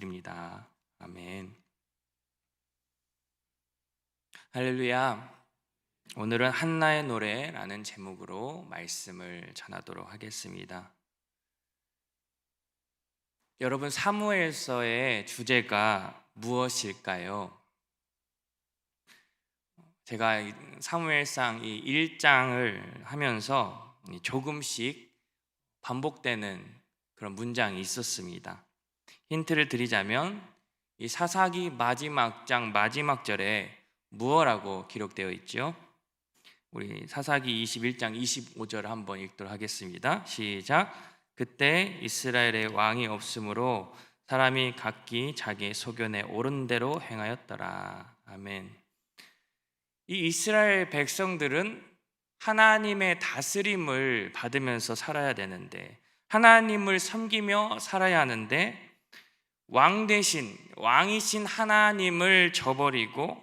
드립니다. 아멘. 할렐루야. 오늘은 한나의 노래라는 제목으로 말씀을 전하도록 하겠습니다. 여러분, 사무엘서의 주제가 무엇일까요? 제가 사무엘상 이 1장을 하면서 조금씩 반복되는 그런 문장이 있었습니다. 힌트를 드리자면 이 사사기 마지막 장 마지막 절에 무엇라고 기록되어 있죠? 우리 사사기 21장 25절 한번 읽도록 하겠습니다. 시작. 그때 이스라엘의 왕이 없으므로 사람이 각기 자기의 소견에 옳은 대로 행하였더라. 아멘. 이 이스라엘 백성들은 하나님의 다스림을 받으면서 살아야 되는데, 하나님을 섬기며 살아야 하는데, 왕 대신 왕이신 하나님을 저버리고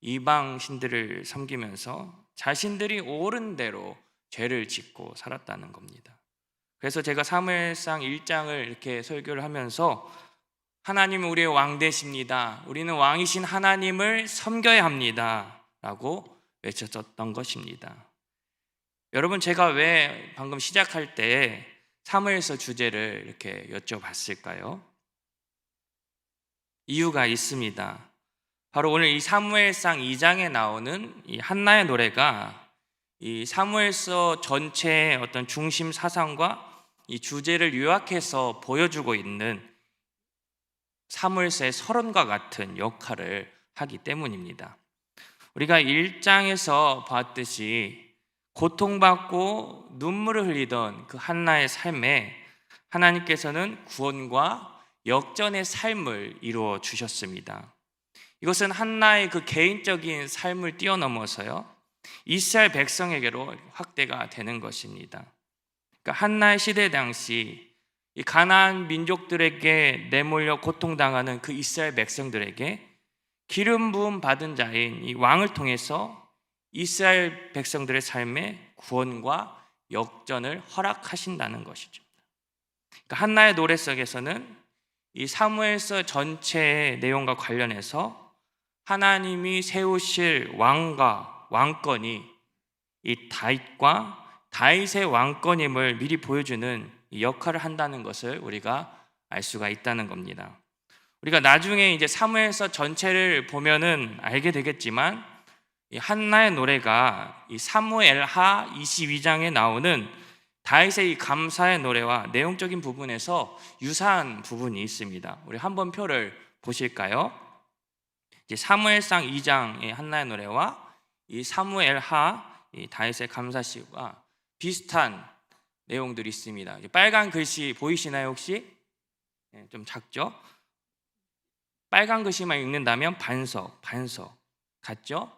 이방 신들을 섬기면서 자신들이 옳은 대로 죄를 짓고 살았다는 겁니다. 그래서 제가 사무엘상 1장을 이렇게 설교를 하면서 하나님은 우리의 왕 되십니다, 우리는 왕이신 하나님을 섬겨야 합니다 라고 외쳤던 것입니다. 여러분, 제가 왜 방금 시작할 때 사무엘서 주제를 이렇게 여쭤봤을까요? 이유가 있습니다. 바로 오늘 이 사무엘상 2장에 나오는 이 한나의 노래가 이 사무엘서 전체의 어떤 중심 사상과 이 주제를 요약해서 보여주고 있는 사무엘서의 서론과 같은 역할을 하기 때문입니다. 우리가 1장에서 봤듯이 고통받고 눈물을 흘리던 그 한나의 삶에 하나님께서는 구원과 역전의 삶을 이루어 주셨습니다. 이것은 한나의 그 개인적인 삶을 뛰어넘어서요, 이스라엘 백성에게로 확대가 되는 것입니다. 그러니까 한나의 시대 당시 이 가나안 민족들에게 내몰려 고통당하는 그 이스라엘 백성들에게 기름 부음 받은 자인 이 왕을 통해서 이스라엘 백성들의 삶에 구원과 역전을 허락하신다는 것이죠. 그러니까 한나의 노래 속에서는 이 사무엘서 전체의 내용과 관련해서 하나님이 세우실 왕과 왕권이 이 다윗과 다윗의 왕권임을 미리 보여주는 역할을 한다는 것을 우리가 알 수가 있다는 겁니다. 우리가 나중에 이제 사무엘서 전체를 보면은 알게 되겠지만 이 한나의 노래가 이 사무엘하 22장에 나오는 다윗의 이 감사의 노래와 내용적인 부분에서 유사한 부분이 있습니다. 우리 한번 표를 보실까요? 이제 사무엘상 2장의 한나의 노래와 이 사무엘하 이 다윗의 감사시가 비슷한 내용들이 있습니다. 빨간 글씨 보이시나요 혹시? 좀 작죠? 빨간 글씨만 읽는다면 반석 같죠?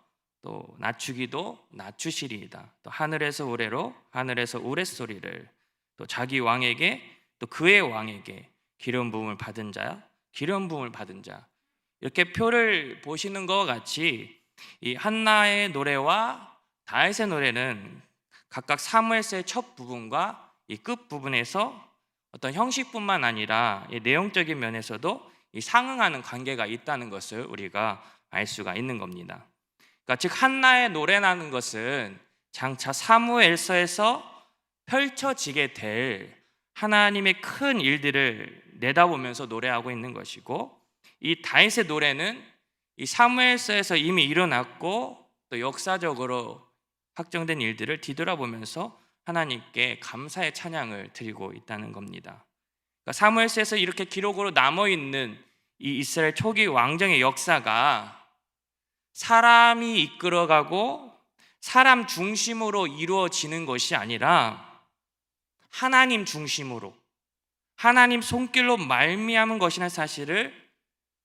또 낮추기도 낮추시리이다. 또 하늘에서 우레로 하늘에서 우레소리를, 또 자기 왕에게 또 그의 왕에게 기름 부음을 받은 자, 기름 부음을 받은 자. 이렇게 표를 보시는 것과 같이 이 한나의 노래와 다윗의 노래는 각각 사무엘서의 첫 부분과 이 끝 부분에서 어떤 형식뿐만 아니라 이 내용적인 면에서도 이 상응하는 관계가 있다는 것을 우리가 알 수가 있는 겁니다. 그러니까 즉 한나의 노래라는 것은 장차 사무엘서에서 펼쳐지게 될 하나님의 큰 일들을 내다보면서 노래하고 있는 것이고, 이 다윗의 노래는 이 사무엘서에서 이미 일어났고 또 역사적으로 확정된 일들을 뒤돌아보면서 하나님께 감사의 찬양을 드리고 있다는 겁니다. 그러니까 사무엘서에서 이렇게 기록으로 남아있는 이 이스라엘 초기 왕정의 역사가 사람이 이끌어가고 사람 중심으로 이루어지는 것이 아니라 하나님 중심으로, 하나님 손길로 말미암은 것이라는 사실을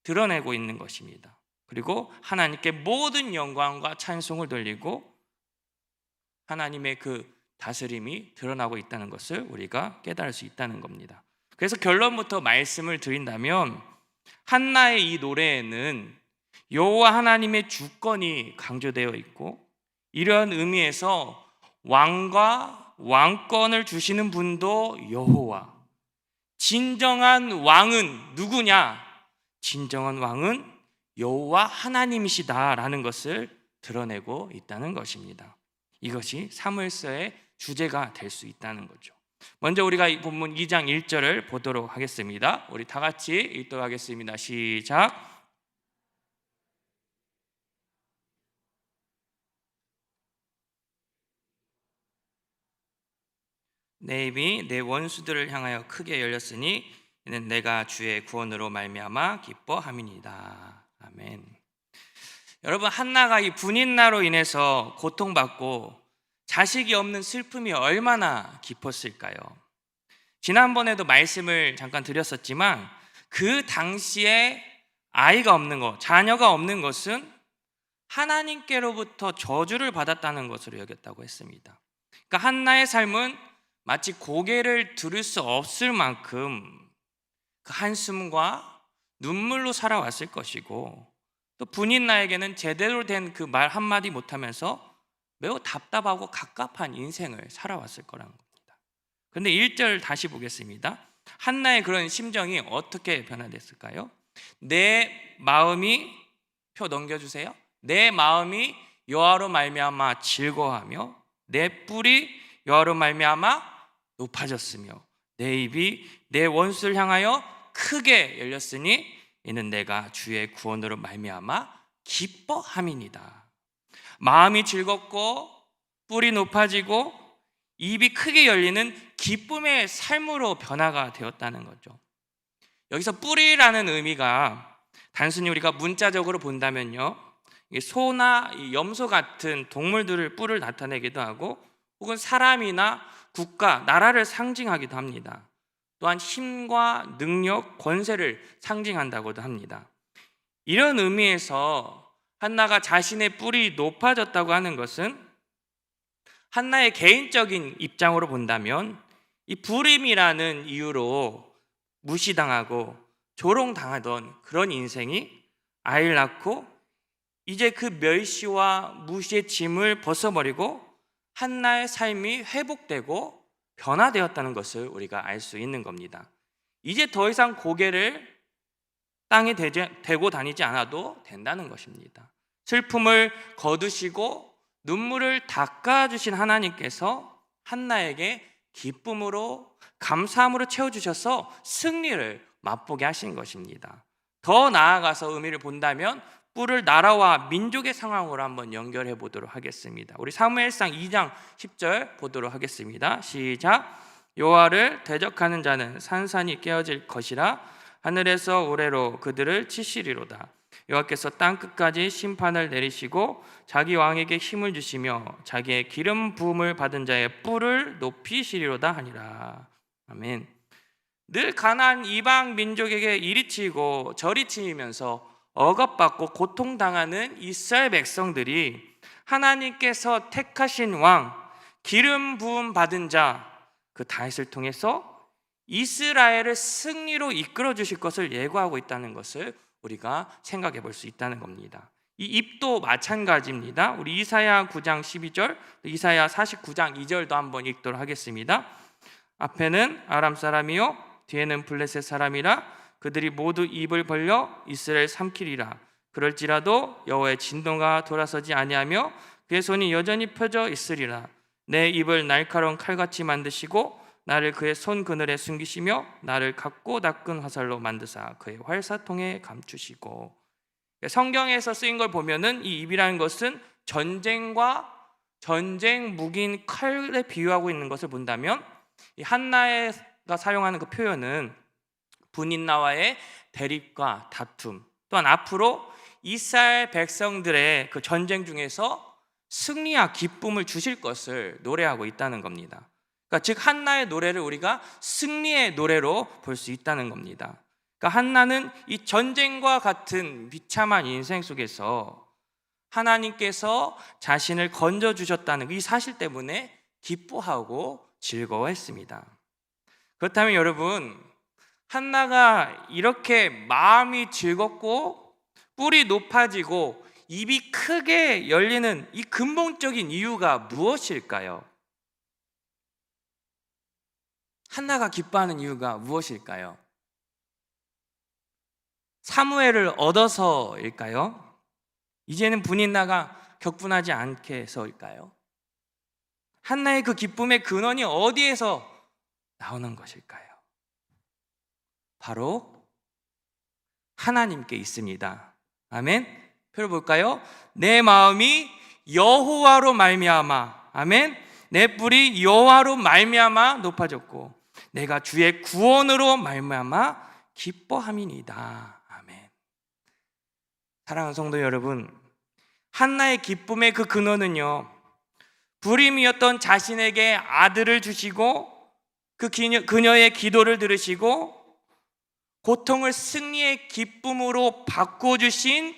드러내고 있는 것입니다. 그리고 하나님께 모든 영광과 찬송을 돌리고 하나님의 그 다스림이 드러나고 있다는 것을 우리가 깨달을 수 있다는 겁니다. 그래서 결론부터 말씀을 드린다면 한나의 이 노래에는 여호와 하나님의 주권이 강조되어 있고, 이러한 의미에서 왕과 왕권을 주시는 분도 여호와, 진정한 왕은 누구냐? 진정한 왕은 여호와 하나님이시다라는 것을 드러내고 있다는 것입니다. 이것이 사무엘서의 주제가 될 수 있다는 거죠. 먼저 우리가 이 본문 2장 1절을 보도록 하겠습니다. 우리 다 같이 읽도록 하겠습니다. 시작. 내 입이 내 원수들을 향하여 크게 열렸으니 이는 내가 주의 구원으로 말미암아 기뻐함이니이다. 아멘. 여러분, 한나가 이 분인나로 인해서 고통받고 자식이 없는 슬픔이 얼마나 깊었을까요? 지난번에도 말씀을 잠깐 드렸었지만 그 당시에 아이가 없는 것, 자녀가 없는 것은 하나님께로부터 저주를 받았다는 것으로 여겼다고 했습니다. 그러니까 한나의 삶은 마치 고개를 들을 수 없을 만큼 그 한숨과 눈물로 살아왔을 것이고, 또 분인나에게는 제대로 된 그 말 한마디 못하면서 매우 답답하고 갑갑한 인생을 살아왔을 거라는 겁니다. 그런데 1절 다시 보겠습니다. 한나의 그런 심정이 어떻게 변화됐을까요? 내 마음이, 표 넘겨주세요. 내 마음이 여호와로 말미암아 즐거워하며 내 뿔이 여호와로 말미암아 높아졌으며 내 입이 내 원수를 향하여 크게 열렸으니 이는 내가 주의 구원으로 말미암아 기뻐함이니이다. 마음이 즐겁고 뿔이 높아지고 입이 크게 열리는 기쁨의 삶으로 변화가 되었다는 거죠. 여기서 뿔이라는 의미가 단순히 우리가 문자적으로 본다면요, 소나 염소 같은 동물들을 뿔을 나타내기도 하고 혹은 사람이나 국가, 나라를 상징하기도 합니다. 또한 힘과 능력, 권세를 상징한다고도 합니다. 이런 의미에서 한나가 자신의 뿔이 높아졌다고 하는 것은 한나의 개인적인 입장으로 본다면 이 불임이라는 이유로 무시당하고 조롱당하던 그런 인생이 아이를 낳고 이제 그 멸시와 무시의 짐을 벗어버리고 한나의 삶이 회복되고 변화되었다는 것을 우리가 알 수 있는 겁니다. 이제 더 이상 고개를 땅에 대고 다니지 않아도 된다는 것입니다. 슬픔을 거두시고 눈물을 닦아주신 하나님께서 한나에게 기쁨으로 감사함으로 채워주셔서 승리를 맛보게 하신 것입니다. 더 나아가서 의미를 본다면 뿔을 나라와 민족의 상황으로 한번 연결해 보도록 하겠습니다. 우리 사무엘상 2장 10절 보도록 하겠습니다. 시작. 여호와를 대적하는 자는 산산이 깨어질 것이라 하늘에서 우레로 그들을 치시리로다. 여호와께서 땅 끝까지 심판을 내리시고 자기 왕에게 힘을 주시며 자기의 기름 부음을 받은 자의 뿔을 높이시리로다 하니라. 아멘. 늘 가난한 이방 민족에게 이리 치이고 저리 치이면서 억압받고 고통당하는 이스라엘 백성들이 하나님께서 택하신 왕, 기름 부음 받은 자, 그 다윗을 통해서 이스라엘을 승리로 이끌어 주실 것을 예고하고 있다는 것을 우리가 생각해 볼 수 있다는 겁니다. 이 입도 마찬가지입니다. 우리 이사야 9장 12절, 이사야 49장 2절도 한번 읽도록 하겠습니다. 앞에는 아람 사람이요 뒤에는 블레셋 사람이라 그들이 모두 입을 벌려 이스라엘 삼키리라. 그럴지라도 여호와의 진노가 돌아서지 아니하며 그의 손이 여전히 펴져 있으리라. 내 입을 날카로운 칼같이 만드시고 나를 그의 손 그늘에 숨기시며 나를 각고 닦은 화살로 만드사 그의 활사통에 감추시고. 성경에서 쓰인 걸 보면은 이 입이라는 것은 전쟁과 전쟁 무기인 칼에 비유하고 있는 것을 본다면 이 한나가 사용하는 그 표현은 분인나와의 대립과 다툼, 또한 앞으로 이스라엘 백성들의 그 전쟁 중에서 승리와 기쁨을 주실 것을 노래하고 있다는 겁니다. 그러니까 즉 한나의 노래를 우리가 승리의 노래로 볼 수 있다는 겁니다. 그러니까 한나는 이 전쟁과 같은 비참한 인생 속에서 하나님께서 자신을 건져주셨다는 이 사실 때문에 기뻐하고 즐거워했습니다. 그렇다면 여러분, 한나가 이렇게 마음이 즐겁고 뿔이 높아지고 입이 크게 열리는 이 근본적인 이유가 무엇일까요? 한나가 기뻐하는 이유가 무엇일까요? 사무엘을 얻어서일까요? 이제는 분인나가 격분하지 않게 해서일까요? 한나의 그 기쁨의 근원이 어디에서 나오는 것일까요? 바로 하나님께 있습니다. 아멘. 표를 볼까요? 내 마음이 여호와로 말미암아, 아멘. 내 뿔이 여호와로 말미암아 높아졌고 내가 주의 구원으로 말미암아 기뻐함이니이다. 아멘. 사랑하는 성도 여러분, 한나의 기쁨의 그 근원은요, 불임이었던 자신에게 아들을 주시고 그 그녀의 기도를 들으시고 고통을 승리의 기쁨으로 바꿔주신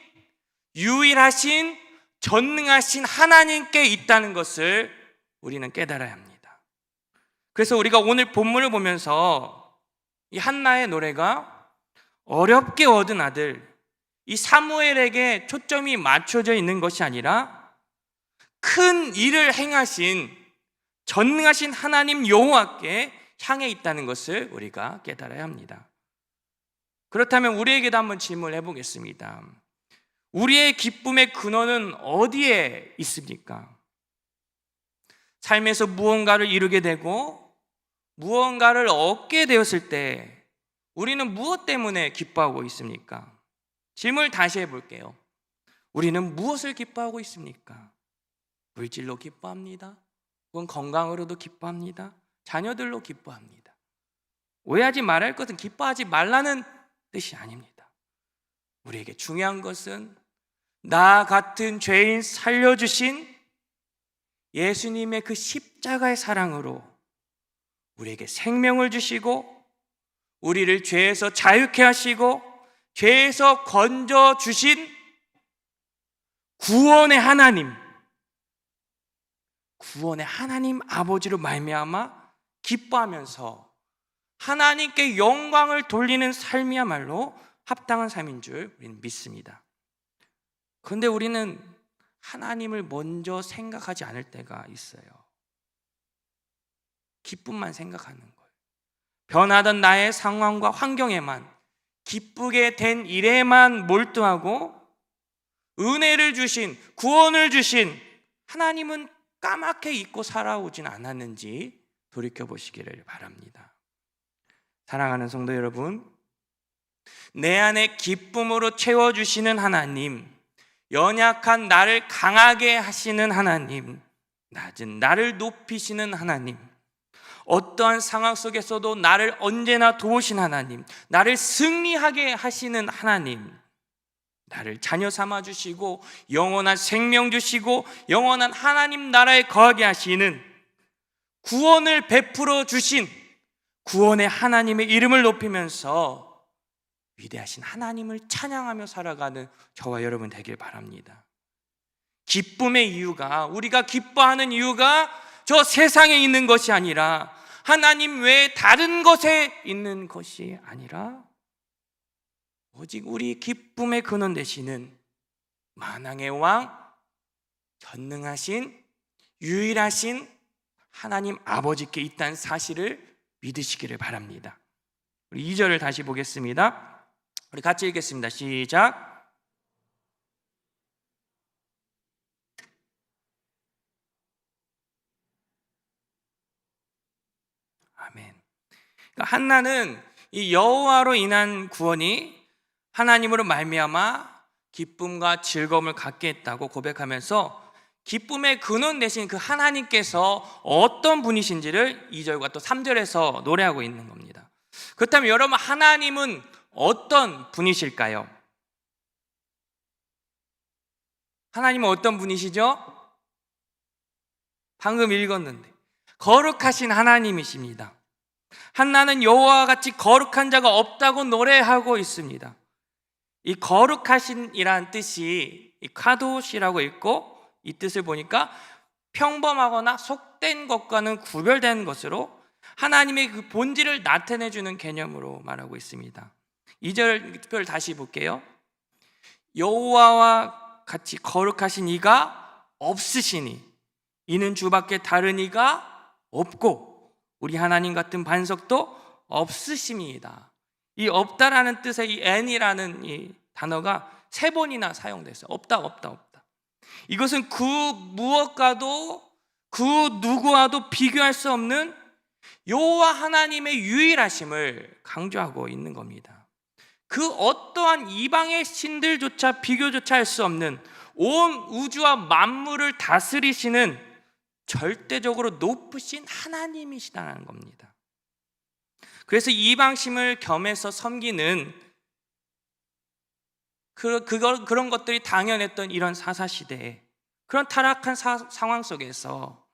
유일하신 전능하신 하나님께 있다는 것을 우리는 깨달아야 합니다. 그래서 우리가 오늘 본문을 보면서 이 한나의 노래가 어렵게 얻은 아들, 이 사무엘에게 초점이 맞춰져 있는 것이 아니라 큰 일을 행하신 전능하신 하나님 여호와께 향해 있다는 것을 우리가 깨달아야 합니다. 그렇다면 우리에게도 한번 질문을 해보겠습니다. 우리의 기쁨의 근원은 어디에 있습니까? 삶에서 무언가를 이루게 되고 무언가를 얻게 되었을 때 우리는 무엇 때문에 기뻐하고 있습니까? 질문을 다시 해볼게요. 우리는 무엇을 기뻐하고 있습니까? 물질로 기뻐합니다. 혹은 건강으로도 기뻐합니다. 자녀들로 기뻐합니다. 오해하지 말할 것은 기뻐하지 말라는 뜻이 아닙니다. 우리에게 중요한 것은 나 같은 죄인 살려주신 예수님의 그 십자가의 사랑으로 우리에게 생명을 주시고 우리를 죄에서 자유케 하시고 죄에서 건져주신 구원의 하나님 아버지로 말미암아 기뻐하면서 하나님께 영광을 돌리는 삶이야말로 합당한 삶인 줄 우리는 믿습니다. 그런데 우리는 하나님을 먼저 생각하지 않을 때가 있어요. 기쁨만 생각하는 거예요. 변하던 나의 상황과 환경에만, 기쁘게 된 일에만 몰두하고 은혜를 주신, 구원을 주신 하나님은 까맣게 잊고 살아오진 않았는지 돌이켜보시기를 바랍니다. 사랑하는 성도 여러분, 내 안에 기쁨으로 채워주시는 하나님, 연약한 나를 강하게 하시는 하나님, 낮은 나를 높이시는 하나님, 어떠한 상황 속에서도 나를 언제나 도우신 하나님, 나를 승리하게 하시는 하나님, 나를 자녀 삼아 주시고 영원한 생명 주시고 영원한 하나님 나라에 거하게 하시는 구원을 베풀어 주신 구원의 하나님의 이름을 높이면서 위대하신 하나님을 찬양하며 살아가는 저와 여러분 되길 바랍니다. 기쁨의 이유가, 우리가 기뻐하는 이유가 저 세상에 있는 것이 아니라 하나님 외에 다른 것에 있는 것이 아니라 오직 우리 기쁨의 근원 되시는 만왕의 왕, 전능하신 유일하신 하나님 아버지께 있다는 사실을 믿으시기를 바랍니다. 우리 2절을 다시 보겠습니다. 우리 같이 읽겠습니다. 시작. 아멘. 그러니까 한나는 이 여호와로 인한 구원이 하나님으로 말미암아 기쁨과 즐거움을 갖게 했다고 고백하면서 기쁨의 근원 되신 그 하나님께서 어떤 분이신지를 2절과 또 3절에서 노래하고 있는 겁니다. 그렇다면 여러분, 하나님은 어떤 분이실까요? 하나님은 어떤 분이시죠? 방금 읽었는데 거룩하신 하나님이십니다. 한나는 여호와와 같이 거룩한 자가 없다고 노래하고 있습니다. 이 거룩하신이란 뜻이 이 카도시라고 읽고 이 뜻을 보니까 평범하거나 속된 것과는 구별된 것으로 하나님의 그 본질을 나타내주는 개념으로 말하고 있습니다. 2절 표를 다시 볼게요. 여호와와 같이 거룩하신 이가 없으시니 이는 주밖에 다른 이가 없고 우리 하나님 같은 반석도 없으심이다. 이 없다라는 뜻의 이 n이라는 이 단어가 3번이나 사용됐어요. 없다, 없다, 없다. 이것은 그 무엇과도 그 누구와도 비교할 수 없는 여호와 하나님의 유일하심을 강조하고 있는 겁니다. 그 어떠한 이방의 신들조차 비교조차 할 수 없는 온 우주와 만물을 다스리시는 절대적으로 높으신 하나님이시다는 겁니다. 그래서 이방신을 겸해서 섬기는 그런 것들이 당연했던 이런 사사시대에, 그런 타락한 상황 속에서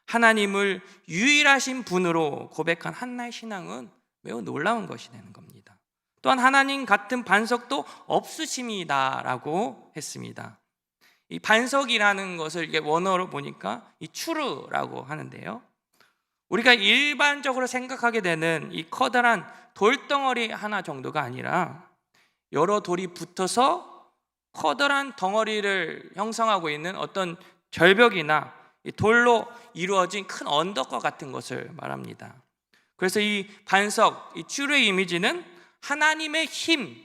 하나님을 유일하신 분으로 고백한 한나의 신앙은 매우 놀라운 것이 되는 겁니다. 또한 하나님 같은 반석도 없으심이다라고 했습니다. 이 반석이라는 것을 이게 원어로 보니까 이 추르라고 하는데요, 우리가 일반적으로 생각하게 되는 이 커다란 돌덩어리 하나 정도가 아니라 여러 돌이 붙어서 커다란 덩어리를 형성하고 있는 어떤 절벽이나 돌로 이루어진 큰 언덕과 같은 것을 말합니다. 그래서 이 반석, 이 추르의 이미지는 하나님의 힘,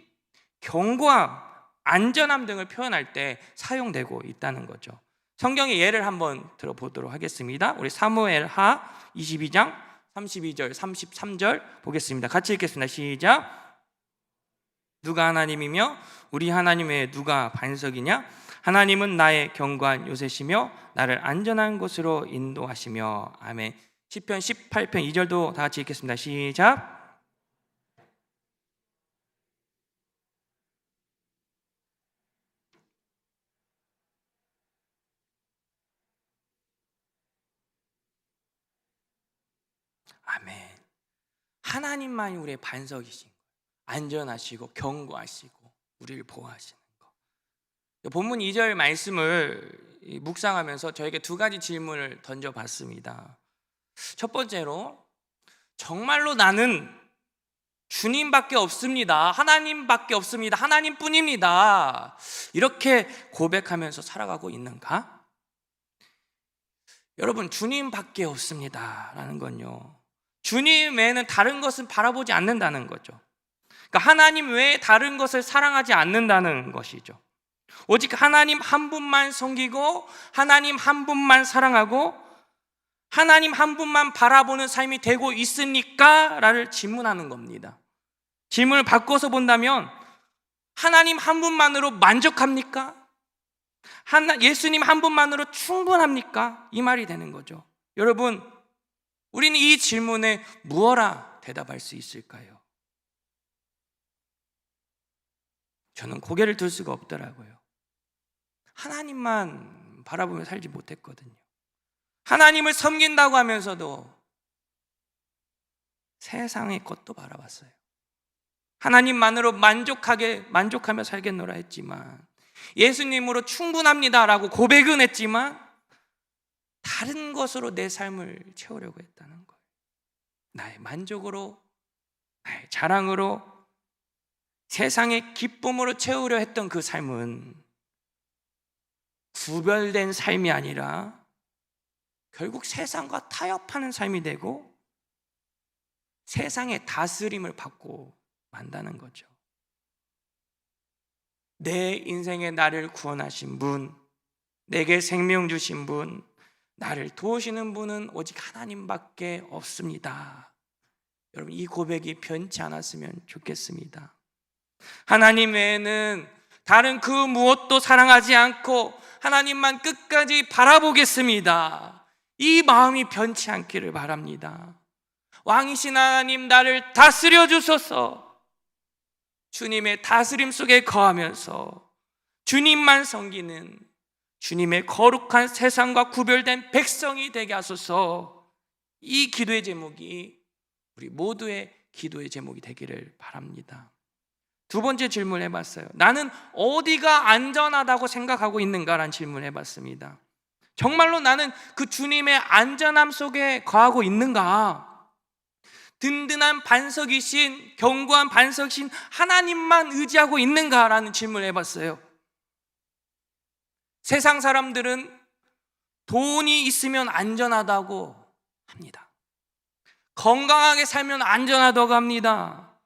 견고함, 안전함 등을 표현할 때 사용되고 있다는 거죠. 성경의 예를 한번 들어보도록 하겠습니다. 우리 사무엘하 22장 32절, 33절 보겠습니다. 같이 읽겠습니다. 시작. 누가 하나님이며 우리 하나님 외에 누가 반석이냐? 하나님은 나의 견고한 요새시며 나를 안전한 곳으로 인도하시며. 아멘. 시편 18편 2절도 다 같이 읽겠습니다. 시작. 아멘. 하나님만이 우리의 반석이신 거예요. 안전하시고 견고하시고 우리를 보호하시는 거. 본문 2절 말씀을 묵상하면서 저에게 2가지 질문을 던져봤습니다. 첫 번째로, 정말로 나는 주님밖에 없습니다, 하나님밖에 없습니다, 하나님뿐입니다, 이렇게 고백하면서 살아가고 있는가? 여러분, 주님밖에 없습니다 라는 건요, 주님 외에는 다른 것은 바라보지 않는다는 거죠. 그러니까 하나님 외에 다른 것을 사랑하지 않는다는 것이죠. 오직 하나님 한 분만 섬기고 하나님 한 분만 사랑하고 하나님 한 분만 바라보는 삶이 되고 있습니까? 라를 질문하는 겁니다. 질문을 바꿔서 본다면, 하나님 한 분만으로 만족합니까? 예수님 한 분만으로 충분합니까? 이 말이 되는 거죠. 여러분, 우리는 이 질문에 무엇라 대답할 수 있을까요? 저는 고개를 들 수가 없더라고요. 하나님만 바라보며 살지 못했거든요. 하나님을 섬긴다고 하면서도 세상의 것도 바라봤어요. 하나님만으로 만족하며 살겠노라 했지만, 예수님으로 충분합니다라고 고백은 했지만 다른 것으로 내 삶을 채우려고 했다는 거예요. 나의 만족으로, 나의 자랑으로, 세상의 기쁨으로 채우려 했던 그 삶은 구별된 삶이 아니라 결국 세상과 타협하는 삶이 되고 세상의 다스림을 받고 만다는 거죠. 내 인생에 나를 구원하신 분, 내게 생명 주신 분, 나를 도우시는 분은 오직 하나님밖에 없습니다. 여러분, 이 고백이 변치 않았으면 좋겠습니다. 하나님 외에는 다른 그 무엇도 사랑하지 않고 하나님만 끝까지 바라보겠습니다. 이 마음이 변치 않기를 바랍니다. 왕이신 하나님, 나를 다스려 주소서. 주님의 다스림 속에 거하면서 주님만 섬기는 주님의 거룩한 세상과 구별된 백성이 되게 하소서. 이 기도의 제목이 우리 모두의 기도의 제목이 되기를 바랍니다. 2번째 질문을 해봤어요. 나는 어디가 안전하다고 생각하고 있는가라는 질문을 해봤습니다. 정말로 나는 그 주님의 안전함 속에 거하고 있는가? 든든한 반석이신, 견고한 반석이신 하나님만 의지하고 있는가라는 질문을 해봤어요. 세상 사람들은 돈이 있으면 안전하다고 합니다. 건강하게 살면 안전하다고 합니다.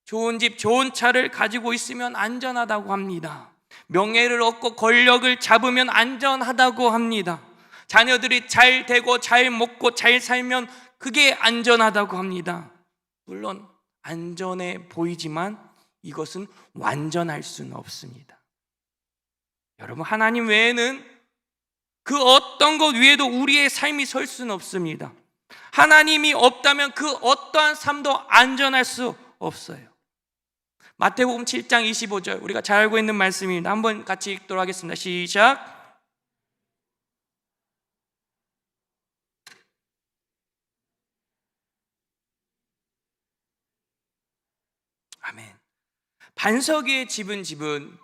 좋은 집, 좋은 차를 가지고 있으면 안전하다고 합니다. 명예를 얻고 권력을 잡으면 안전하다고 합니다. 자녀들이 잘 되고 잘 먹고 잘 살면 그게 안전하다고 합니다. 물론 안전해 보이지만 이것은 완전할 수는 없습니다. 여러분, 하나님 외에는 그 어떤 것 위에도 우리의 삶이 설 수는 없습니다. 하나님이 없다면 그 어떠한 삶도 안전할 수 없어요. 마태복음 7장 25절, 우리가 잘 알고 있는 말씀입니다. 한번 같이 읽도록 하겠습니다. 시작. 아멘. 반석 위의 집은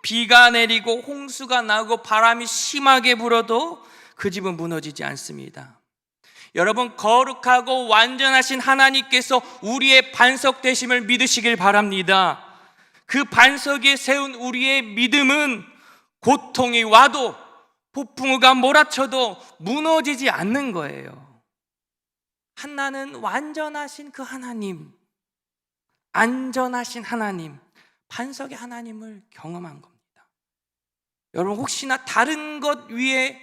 비가 내리고 홍수가 나고 바람이 심하게 불어도 그 집은 무너지지 않습니다. 여러분, 거룩하고 완전하신 하나님께서 우리의 반석 되심을 믿으시길 바랍니다. 그 반석 위에 세운 우리의 믿음은 고통이 와도 폭풍우가 몰아쳐도 무너지지 않는 거예요. 하나는 완전하신 그 하나님, 안전하신 하나님, 반석의 하나님을 경험한 겁니다. 여러분, 혹시나 다른 것 위에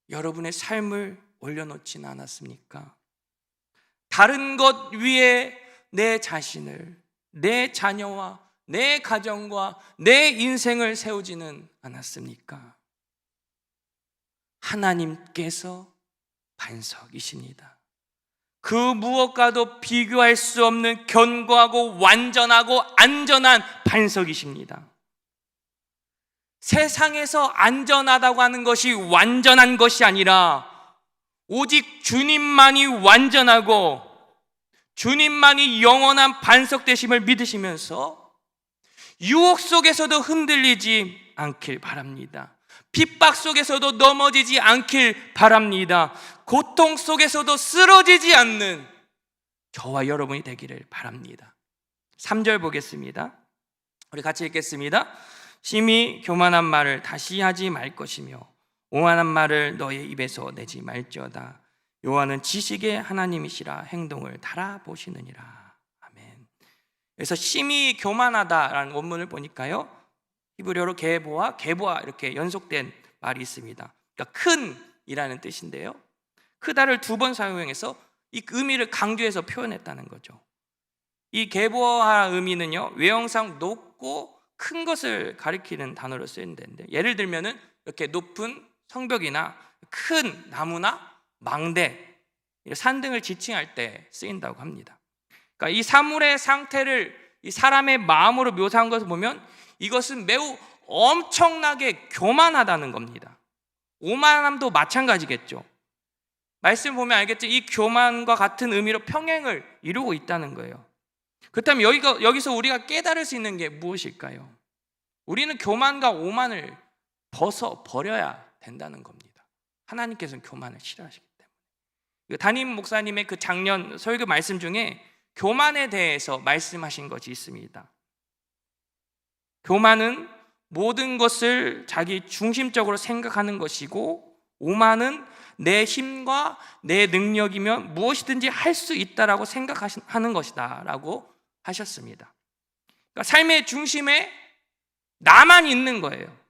여러분의 삶을 올려놓지는 않았습니까? 다른 것 위에 내 자신을, 내 자녀와 내 가정과 내 인생을 세우지는 않았습니까? 하나님께서 반석이십니다. 그 무엇과도 비교할 수 없는 견고하고 완전하고 안전한 반석이십니다. 세상에서 안전하다고 하는 것이 완전한 것이 아니라 오직 주님만이 완전하고 주님만이 영원한 반석 되심을 믿으시면서 유혹 속에서도 흔들리지 않길 바랍니다. 핍박 속에서도 넘어지지 않길 바랍니다. 고통 속에서도 쓰러지지 않는 저와 여러분이 되기를 바랍니다. 3절 보겠습니다. 우리 같이 읽겠습니다. 심히 교만한 말을 다시 하지 말 것이며 오만한 말을 너의 입에서 내지 말지어다. 여호와는 지식의 하나님이시라 행동을 달아보시느니라. 아멘. 그래서 심히 교만하다라는 원문을 보니까요, 히브리어로 게보아 이렇게 연속된 말이 있습니다. 그러니까 큰이라는 뜻인데요, 크다를 2번 사용해서 이 의미를 강조해서 표현했다는 거죠. 이 게보아 의미는요, 외형상 높고 큰 것을 가리키는 단어로 쓰인다는데, 예를 들면은 이렇게 높은 성벽이나 큰 나무나 망대, 산 등을 지칭할 때 쓰인다고 합니다. 그러니까 이 사물의 상태를 이 사람의 마음으로 묘사한 것을 보면 이것은 매우 엄청나게 교만하다는 겁니다. 오만함도 마찬가지겠죠. 말씀 보면 알겠죠? 이 교만과 같은 의미로 평행을 이루고 있다는 거예요. 그렇다면 여기서 우리가 깨달을 수 있는 게 무엇일까요? 우리는 교만과 오만을 버려야 된다는 겁니다. 하나님께서는 교만을 싫어하시기 때문에. 담임 목사님의 그 작년 설교 말씀 중에 교만에 대해서 말씀하신 것이 있습니다. 교만은 모든 것을 자기 중심적으로 생각하는 것이고, 오만은 내 힘과 내 능력이면 무엇이든지 할 수 있다라고 생각하는 것이다 라고 하셨습니다. 그러니까 삶의 중심에 나만 있는 거예요.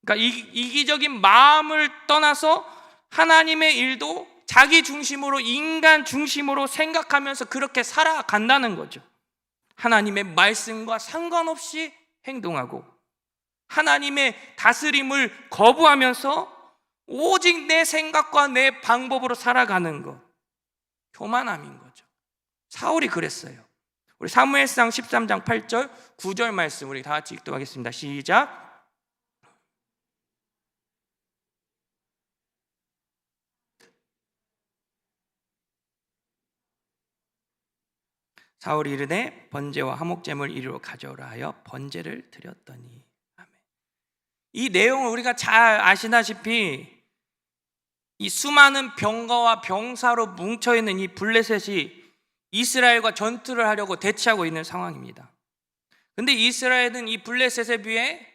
그러니까 이기적인 마음을 떠나서 하나님의 일도 자기 중심으로, 인간 중심으로 생각하면서 그렇게 살아간다는 거죠. 하나님의 말씀과 상관없이 행동하고 하나님의 다스림을 거부하면서 오직 내 생각과 내 방법으로 살아가는 것, 교만함인 거죠. 사울이 그랬어요. 우리 사무엘상 13장 8절 9절 말씀 우리 다 같이 읽도록 하겠습니다. 시작. 사울이 이르되 번제와 화목제물 이리로 가져오라 하여 번제를 드렸더니. 아멘. 이 내용을 우리가 잘 아시다시피 이 수많은 병거와 병사로 뭉쳐있는 이 블레셋이 이스라엘과 전투를 하려고 대치하고 있는 상황입니다. 근데 이스라엘은 이 블레셋에 비해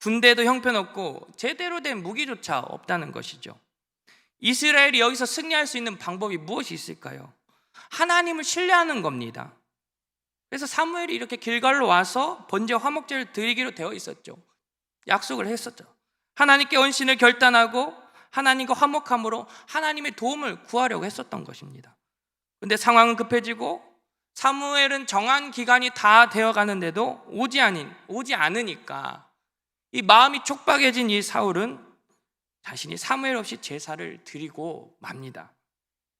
군대도 형편없고 제대로 된 무기조차 없다는 것이죠. 이스라엘이 여기서 승리할 수 있는 방법이 무엇이 있을까요? 하나님을 신뢰하는 겁니다. 그래서 사무엘이 이렇게 길갈로 와서 번제 화목제를 드리기로 되어 있었죠. 약속을 했었죠. 하나님께 헌신을 결단하고 하나님과 화목함으로 하나님의 도움을 구하려고 했었던 것입니다. 그런데 상황은 급해지고 사무엘은 정한 기간이 다 되어 가는데도 오지 않으니까 이 마음이 촉박해진 이 사울은 자신이 사무엘 없이 제사를 드리고 맙니다.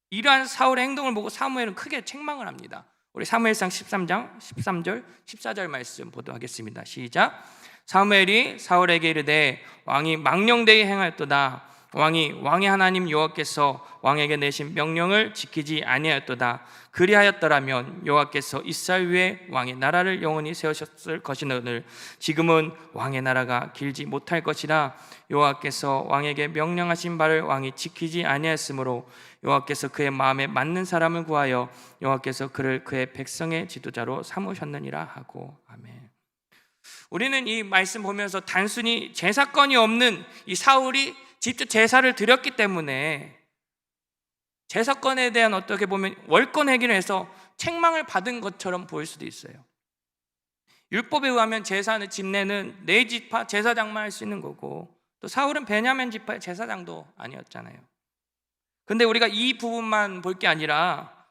이러한 사울의 행동을 보고 사무엘은 크게 책망을 합니다. 우리 사무엘상 13장 13절 14절 말씀 보도록 하겠습니다. 시작. 사무엘이 사울에게 이르되 왕이 망령되이 행하였도다. 왕의 하나님 여호와께서 왕에게 내신 명령을 지키지 아니하였도다. 그리하였더라면 여호와께서 이스라엘 위에 왕의 나라를 영원히 세우셨을 것이거늘 지금은 왕의 나라가 길지 못할 것이라. 여호와께서 왕에게 명령하신 바를 왕이 지키지 아니하였으므로 여호와께서 그의 마음에 맞는 사람을 구하여 여호와께서 그를 그의 백성의 지도자로 삼으셨느니라 하고. 아멘. 우리는 이 말씀 보면서 단순히 제사건이 없는 이 사울이 직접 제사를 드렸기 때문에 제사건에 대한 어떻게 보면 월권 회개를 해서 책망을 받은 것처럼 보일 수도 있어요. 율법에 의하면 제사는 집내는 네 지파 제사장만 할 수 있는 거고, 또 사울은 베냐민 지파의 제사장도 아니었잖아요. 근데 우리가 이 부분만 볼 게 아니라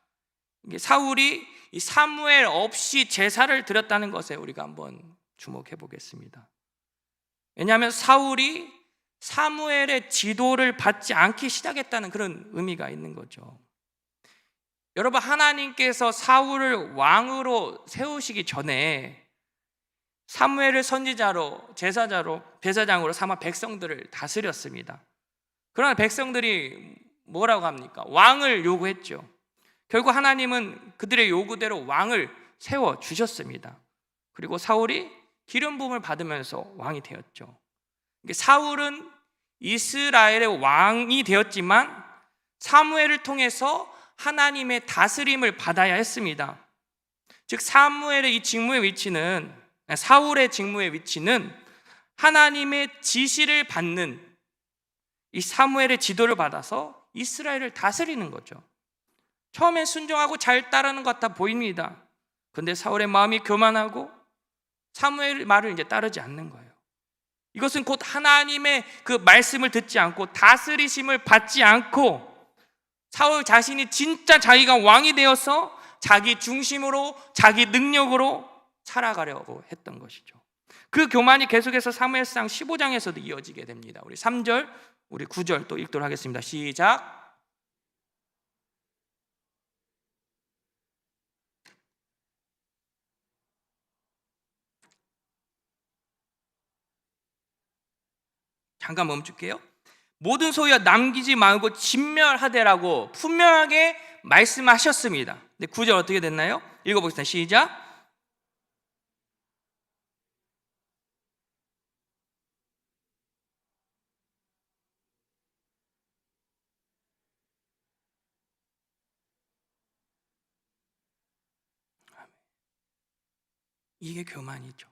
사울이 이 사무엘 없이 제사를 드렸다는 것에 우리가 한번 주목해 보겠습니다. 왜냐하면 사울이 사무엘의 지도를 받지 않기 시작했다는 그런 의미가 있는 거죠. 여러분, 하나님께서 사울을 왕으로 세우시기 전에 사무엘을 선지자로, 제사장으로 삼아 백성들을 다스렸습니다. 그러나 백성들이 뭐라고 합니까? 왕을 요구했죠. 결국 하나님은 그들의 요구대로 왕을 세워주셨습니다. 그리고 사울이 기름 부음을 받으면서 왕이 되었죠. 사울은 이스라엘의 왕이 되었지만 사무엘을 통해서 하나님의 다스림을 받아야 했습니다. 즉 사무엘의 이 직무의 위치는, 사울의 직무의 위치는 하나님의 지시를 받는, 이 사무엘의 지도를 받아서 이스라엘을 다스리는 거죠. 처음엔 순종하고 잘 따르는 것 같아 보입니다. 그런데 사울의 마음이 교만하고 사무엘의 말을 이제 따르지 않는 거예요. 이것은 곧 하나님의 그 말씀을 듣지 않고 다스리심을 받지 않고 사울 자신이 진짜 자기가 왕이 되어서 자기 중심으로, 자기 능력으로 살아가려고 했던 것이죠. 그 교만이 계속해서 사무엘상 15장에서도 이어지게 됩니다. 우리 3절, 우리 9절 또 읽도록 하겠습니다. 시작. 잠깐 멈출게요. 모든 소유와 남기지 말고 진멸하되라고 분명하게 말씀하셨습니다. 근데 9절 어떻게 됐나요? 읽어보겠습니다. 시작. 이게 교만이죠.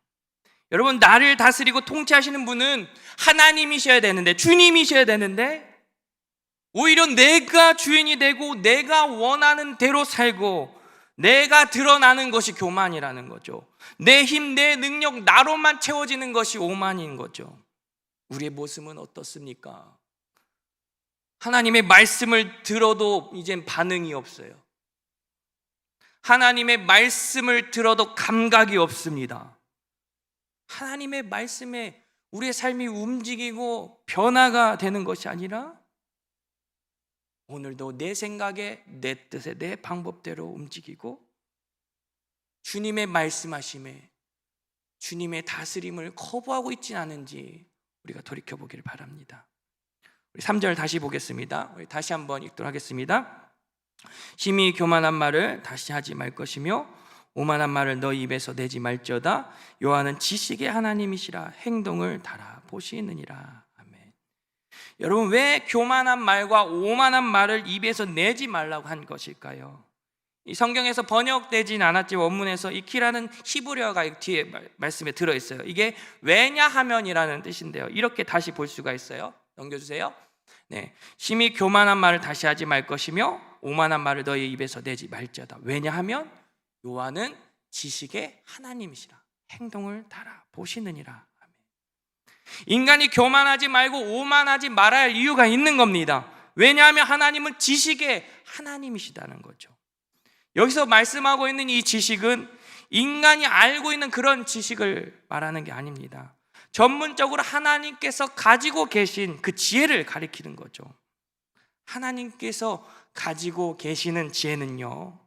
여러분, 나를 다스리고 통치하시는 분은 하나님이셔야 되는데, 주님이셔야 되는데 오히려 내가 주인이 되고 내가 원하는 대로 살고 내가 드러나는 것이 교만이라는 거죠. 내 힘, 내 능력, 나로만 채워지는 것이 오만인 거죠. 우리의 모습은 어떻습니까? 하나님의 말씀을 들어도 이젠 반응이 없어요. 하나님의 말씀을 들어도 감각이 없습니다. 하나님의 말씀에 우리의 삶이 움직이고 변화가 되는 것이 아니라 오늘도 내 생각에, 내 뜻에, 내 방법대로 움직이고 주님의 말씀하심에 주님의 다스림을 거부하고 있지는 않은지 우리가 돌이켜보기를 바랍니다. 우리 3절 다시 보겠습니다. 우리 다시 한번 읽도록 하겠습니다. 심히 교만한 말을 다시 하지 말 것이며 오만한 말을 너희 입에서 내지 말지어다. 여호와는 지식의 하나님이시라 행동을 달아보시느니라. 아멘. 여러분, 왜 교만한 말과 오만한 말을 입에서 내지 말라고 한 것일까요? 이 성경에서 번역되진 않았지 원문에서 이키라는 히브리어가 뒤에 말씀에 들어있어요. 이게 왜냐하면이라는 뜻인데요, 이렇게 다시 볼 수가 있어요. 넘겨주세요. 네, 심히 교만한 말을 다시 하지 말 것이며 오만한 말을 너희 입에서 내지 말지어다. 왜냐하면 여호와는 지식의 하나님이시라. 행동을 달아 보시느니라. 인간이 교만하지 말고 오만하지 말아야 할 이유가 있는 겁니다. 왜냐하면 하나님은 지식의 하나님이시다는 거죠. 여기서 말씀하고 있는 이 지식은 인간이 알고 있는 그런 지식을 말하는 게 아닙니다. 전문적으로 하나님께서 가지고 계신 그 지혜를 가리키는 거죠. 하나님께서 가지고 계시는 지혜는요,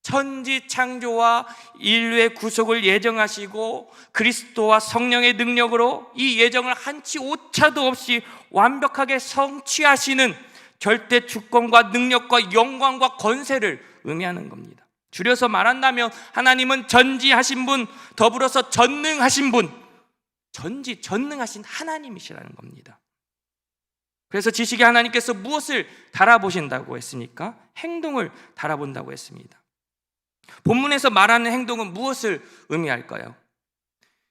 천지 창조와 인류의 구속을 예정하시고 그리스도와 성령의 능력으로 이 예정을 한치 오차도 없이 완벽하게 성취하시는 절대 주권과 능력과 영광과 권세를 의미하는 겁니다. 줄여서 말한다면 하나님은 전지하신 분, 더불어서 전능하신 분, 전능하신 하나님이시라는 겁니다. 그래서 지식의 하나님께서 무엇을 달아보신다고 했습니까? 행동을 달아본다고 했습니다. 본문에서 말하는 행동은 무엇을 의미할까요?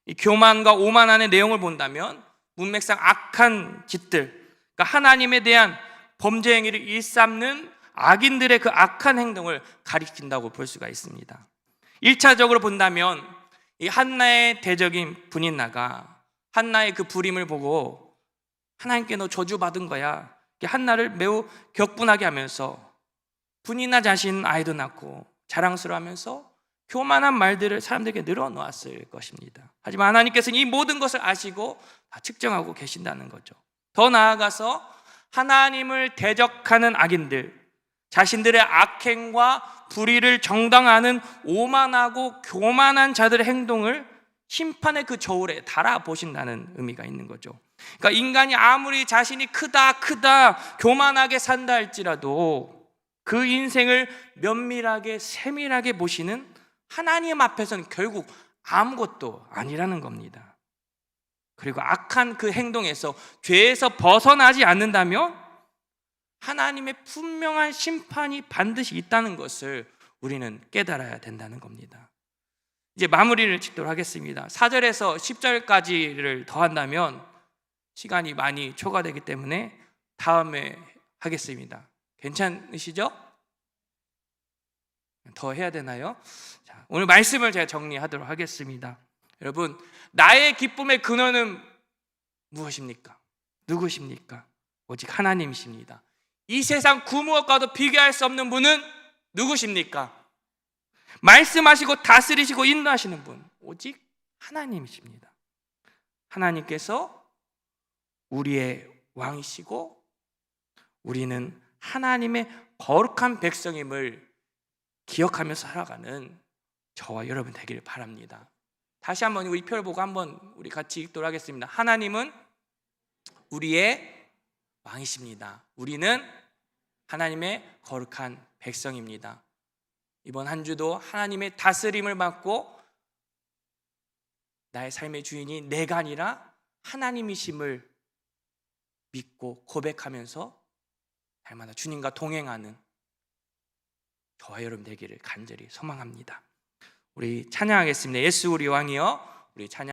이 교만과 오만함의 내용을 본다면 문맥상 악한 짓들, 그러니까 하나님에 대한 범죄 행위를 일삼는 악인들의 그 악한 행동을 가리킨다고 볼 수가 있습니다. 1차적으로 본다면 이 한나의 대적인 분인나가 한나의 그 부림을 보고 하나님께 너 저주받은 거야, 한나를 매우 격분하게 하면서 분인나 자신 아이도 낳고 자랑스러워하면서 교만한 말들을 사람들에게 늘어놓았을 것입니다. 하지만 하나님께서는 이 모든 것을 아시고 다 측정하고 계신다는 거죠. 더 나아가서 하나님을 대적하는 악인들, 자신들의 악행과 불의를 정당화하는 오만하고 교만한 자들의 행동을 심판의 그 저울에 달아보신다는 의미가 있는 거죠. 그러니까 인간이 아무리 자신이 크다 교만하게 산다 할지라도 그 인생을 면밀하게 세밀하게 보시는 하나님 앞에서는 결국 아무것도 아니라는 겁니다. 그리고 악한 그 행동에서, 죄에서 벗어나지 않는다면 하나님의 분명한 심판이 반드시 있다는 것을 우리는 깨달아야 된다는 겁니다. 이제 마무리를 짓도록 하겠습니다. 4절에서 10절까지를 더한다면 시간이 많이 초과되기 때문에 다음에 하겠습니다. 괜찮으시죠? 더 해야 되나요? 자, 오늘 말씀을 제가 정리하도록 하겠습니다. 여러분, 나의 기쁨의 근원은 무엇입니까? 누구십니까? 오직 하나님이십니다. 이 세상 그 무엇과도 비교할 수 없는 분은 누구십니까? 말씀하시고 다스리시고 인도하시는 분, 오직 하나님이십니다. 하나님께서 우리의 왕이시고 우리는 하나님의 거룩한 백성임을 기억하며 살아가는 저와 여러분 되기를 바랍니다. 다시 한번 우리 표를 보고 한번 우리 같이 읽도록 하겠습니다. 하나님은 우리의 왕이십니다. 우리는 하나님의 거룩한 백성입니다. 이번 한 주도 하나님의 다스림을 받고 나의 삶의 주인이 내가 아니라 하나님이심을 믿고 고백하면서 날마다 주님과 동행하는 저와 여러분 되기를 간절히 소망합니다. 우리 찬양하겠습니다. 예수 우리 왕이여, 우리 찬양.